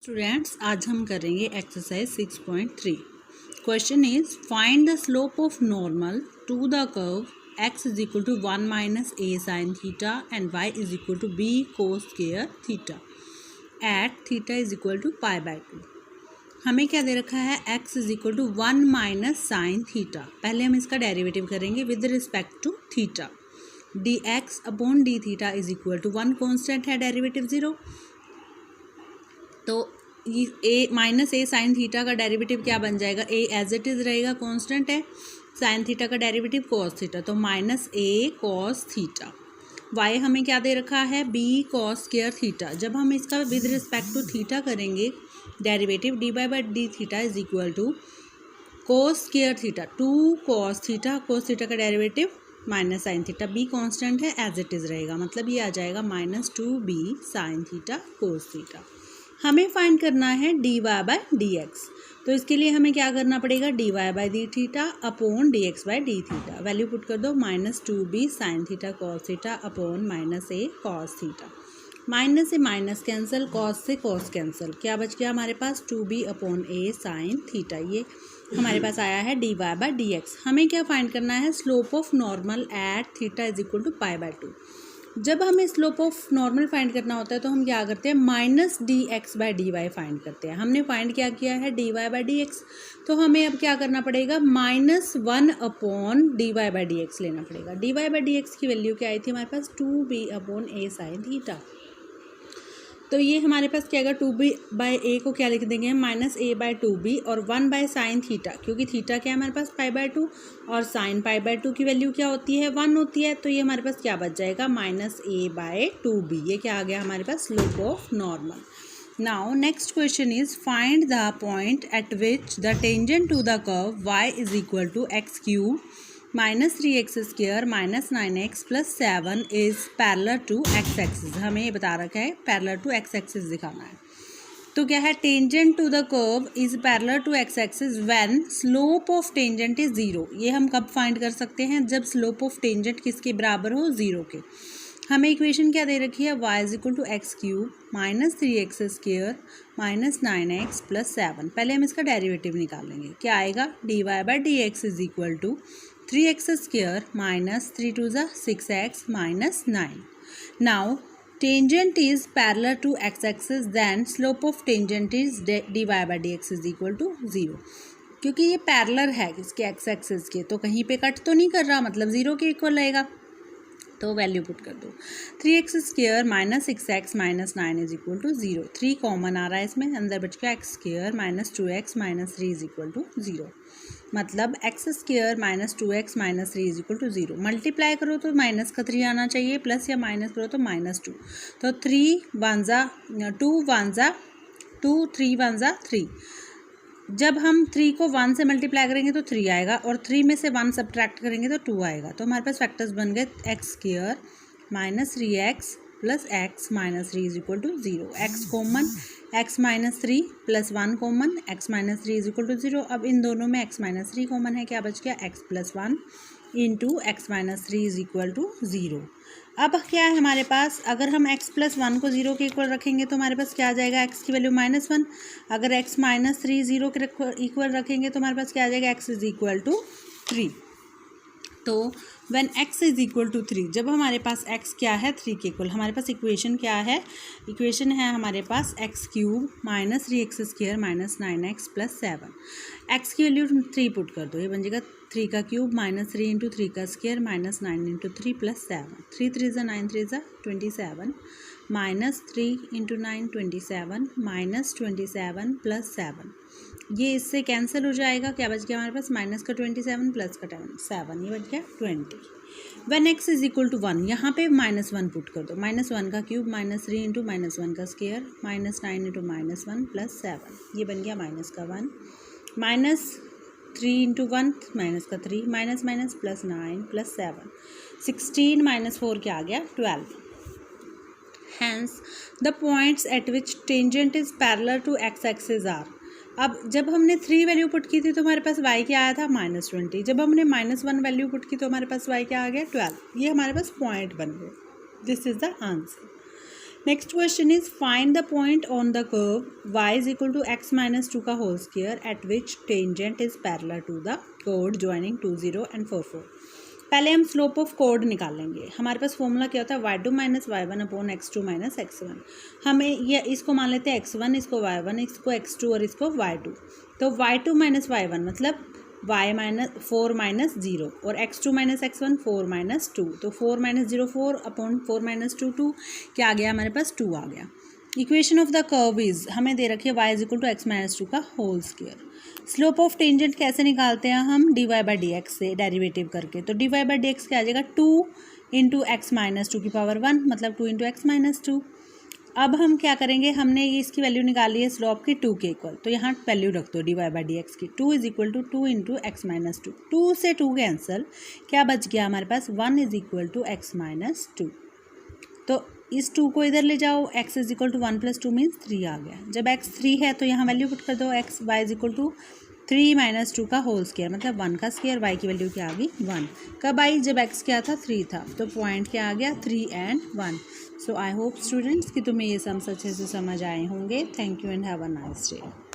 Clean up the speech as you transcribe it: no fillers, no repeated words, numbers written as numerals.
Students, आज हम करेंगे exercise 6.3। Question is find the slope of normal to the curve x is equal to 1 minus A sine theta and y is equal to B cos square theta at theta is equal to pi by 2। हमें क्या दे रखा है, x is equal to 1 minus sine theta. पहले हम इसका derivative करेंगे with respect to theta. D X upon D theta is equal to 1 constant है, डेरिवेटिव 0। तो ए माइनस ए साइन थीटा का डेरिवेटिव क्या बन जाएगा, ए एज इट इज़ रहेगा, कांस्टेंट है। साइन थीटा का डेरिवेटिव कॉस थीटा, तो minus A cos theta. Y हमें क्या दे रखा है, बी कॉस स्क्वायर थीटा। जब हम इसका विद रिस्पेक्ट टू थीटा करेंगे derivative, D Y by D theta is equal to cos square theta 2 cos theta. Cos theta का derivative minus sine theta, B constant है, एज इट इज़ रहेगा, मतलब ये आ जाएगा minus 2b sine theta cos theta. हमें find करना है D Y by D X. तो इसके लिए हमें क्या करना पड़ेगा, D Y by D theta upon D X by D theta. Value put कर दो, minus 2b sine theta cos theta upon minus A cos theta. Minus से माइनस कैंसिल, कॉस से कॉस कैंसिल, क्या बच गया हमारे पास 2b upon A sine theta. ये हमारे पास आया है D Y by D X. हमें क्या फाइंड करना है, slope of normal at theta is equal to pi by 2। जब हमें स्लोप ऑफ नॉर्मल फाइंड करना होता है तो हम क्या करते हैं, minus D X by D Y find करते हैं। हमने फाइंड क्या किया है, D Y by D X, तो हमें अब क्या करना पड़ेगा, minus 1 upon D Y by D X लेना पड़ेगा। D Y by D x की वैल्यू क्या आई थी हमारे पास, 2b upon A sine theta. तो ये हमारे पास क्या आएगा, 2b बाई ए को क्या लिख देंगे, माइनस ए बाई 2b और 1 बाई साइन थीटा, क्योंकि थीटा क्या है हमारे पास पाई बाय 2 और साइन पाई बाय 2 की वैल्यू क्या होती है, 1 होती है। तो ये हमारे पास क्या बच जाएगा, माइनस ए बाय 2b। ये क्या आ गया हमारे पास, slope of normal. Now next question is find the point at which the tangent to the curve y is equal to x cube minus 3x square minus 9x plus 7 is parallel to x axis. हमें ये बता रखा है parallel to x axis दिखाना है। तो क्या है, tangent to the curve is parallel to x axis when slope of tangent is 0। ये हम कब फाइंड कर सकते हैं, जब स्लोप ऑफ टेंजेंट किसके बराबर हो, 0 के। हमें इक्वेशन क्या दे रखी है, y is equal to x cube minus 3x square minus 9x plus 7। पहले हम इसका डेरिवेटिव निकालेंगे, क्या आएगा, d Y by D x is equal to 3x square minus 3 2 ज़ा 6x minus 9। Now tangent is parallel to x axis, then slope of tangent is d Y by D x is equal to 0। क्योंकि ये parallel है इसके x axis के, तो कहीं पे cut तो नहीं कर रहा, मतलब 0 के इक्वल रहेगा। तो वैल्यू पुट कर दो, 3x square minus 6x minus 9 is equal to 0। 3 common आ रहा है इसमें, अंदर बच गया X square minus 2x minus 3 is equal to 0। मतलब X square minus 2x minus 3 is equal to 0। Multiply करो तो माइनस का 3 आना चाहिए, प्लस या माइनस करो तो माइनस 2। तो 3 1 ज़ा 2 1 ज़ा 2 3 1 ज़ा 3। जब हम 3 को 1 से मल्टीप्लाई करेंगे तो 3 आएगा, और 3 में से 1 सब्ट्रैक्ट करेंगे तो 2 आएगा। तो हमारे पास फैक्टर्स बन गए x square minus 3x plus x minus 3 is equal to 0। X common, x minus 3 plus 1 common, x minus 3 is equal to 0। अब इन दोनों में एक्स माइनस 3 कॉमन है, क्या बच गया, x plus 1 into x minus 3 is equal to 0। अब क्या है हमारे पास, अगर हम x प्लस 1 को 0 के इक्वल रखेंगे तो हमारे पास क्या आ जाएगा, x की वैल्यू माइनस 1। अगर x माइनस 3 0 के इक्वल रखेंगे तो हमारे पास क्या आ जाएगा, x इज इक्वल टू 3। तो when x is equal to 3, जब हमारे पास x क्या है 3 के इक्वल, हमारे पास इक्वेशन क्या है, इक्वेशन है हमारे पास X cube minus 3x square minus 9x plus 7। x की वैल्यू 3 पुट कर दो, ये बन जाएगा 3 का क्यूब माइनस 3 इंटू 3 का स्क्वायर माइनस 9 इंटू 3 प्लस 7। 3 3 ज़ा 9 3 ज़ा 27 माइनस 3 इंटू 9 27 माइनस 27 प्लस 7। ये इससे कैंसिल हो जाएगा, क्या बच गया हमारे पास, माइनस का 27 प्लस का 7, ये बच गया 20। When x is equal to 1, यहाँ पे माइनस 1 पुट कर दो, माइनस 1 का क्यूब माइनस 3 इंटू माइनस 1 का square minus 9 into minus 1 plus 7, ये बन गया माइनस का 1। माइनस 3 इंटू 1 माइनस का 3 minus minus plus 9 plus 7, 16 minus 4 क्या आ गया, 12। Hence the points at which tangent is parallel to x axis are. अब जब हमने 3 वैल्यू पुट की थी तो हमारे पास y क्या आया था, माइनस 20। जब हमने माइनस 1 वैल्यू पुट की तो हमारे पास y क्या आ गया, 12। ये हमारे पास पॉइंट बन गए। This is the answer. Next question is find the point on the curve y is equal to x minus 2 का whole square at which tangent is parallel to the कोड ज्वाइनिंग 2 0 and 4 4। पहले हम slope of code निकालेंगे। हमारे पास formula क्या होता है y2 minus y1 upon x2 minus x1। हमें ये इसको मान लेते हैं x1, इसको y1, इसको x2 और इसको y2। तो y2 माइनस y1 मतलब y माइनस 4 माइनस 0 और x2 माइनस x1 4 माइनस 2। तो 4 माइनस 0 4 अपॉन 4 माइनस 2 2, क्या आ गया हमारे पास 2 आ गया। Equation of the curve is हमें दे रखी है y is equal to x minus 2 का whole square. Slope of tangent कैसे निकालते हैं हम, dy बाई डी एक्स से डेरिवेटिव करके। तो dy बाई डी एक्स क्या आ जाएगा 2 इंटू एक्स माइनस 2 की पावर 1 मतलब 2 इंटू एक्स माइनस 2। अब हम क्या करेंगे, हमने ये इसकी वैल्यू निकाली है स्लोप की 2 के इक्वल, तो यहाँ वैल्यू रख दो dy बाई डी एक्स की। 2 is equal to 2 into x minus 2। 2 से 2 कैंसल, क्या बच गया हमारे पास 1 is equal to x minus 2। तो इस 2 को इधर ले जाओ, x is equal to 1 plus 2 means 3 आ गया। जब x 3 है तो यहाँ वैल्यू पुट कर दो x y is equal to 3 minus 2 का होल स्क्वायर मतलब 1 का स्क्वायर। y की वैल्यू क्या आ गई 1। कब आई, जब x क्या था 3 था। तो पॉइंट क्या आ गया 3 and 1। So I hope students कि तुम्हें ये सम अच्छे से समझ आए होंगे। Thank you and have a nice day.